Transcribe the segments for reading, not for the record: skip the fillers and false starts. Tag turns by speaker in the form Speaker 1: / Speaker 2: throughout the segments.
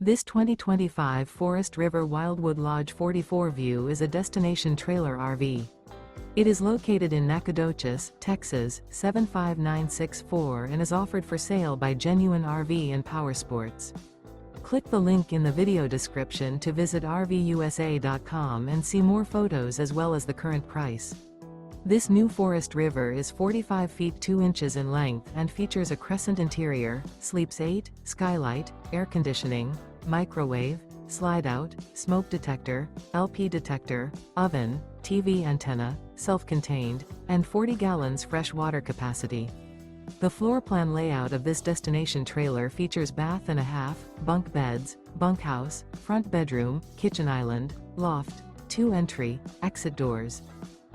Speaker 1: This 2025 Forest River Wildwood Lodge 44 View is a destination trailer RV. It is located in Nacogdoches, Texas, 75964 and is offered for sale by Genuine RV and Powersports. Click the link in the video description to visit RVUSA.com and see more photos as well as the current price. This new Forest River is 45 feet 2 inches in length and features a Crescent interior, sleeps 8, Skylight, air conditioning, microwave, Slideout, smoke detector, LP detector, oven, TV antenna, self-contained, and 40 gallons fresh water capacity. The floor plan layout of this destination trailer features bath and a half, bunk beds, bunkhouse, front bedroom, kitchen island, loft, 2 entry, exit doors.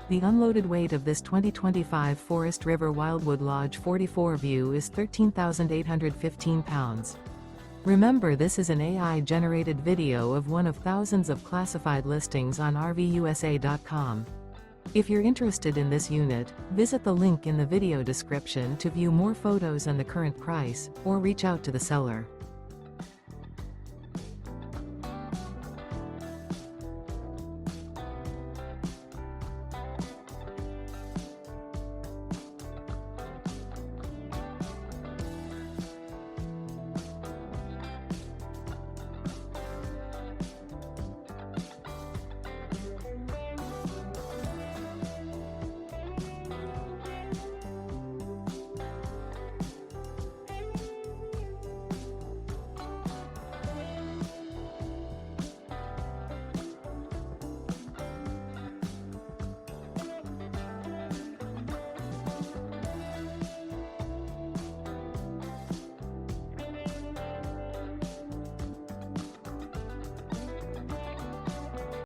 Speaker 1: The unloaded weight of this 2025 Forest River Wildwood Lodge 44 View is 13,815 pounds. Remember, this is an AI-generated video of one of thousands of classified listings on RVUSA.com. If you're interested in this unit, visit the link in the video description to view more photos and the current price, or reach out to the seller.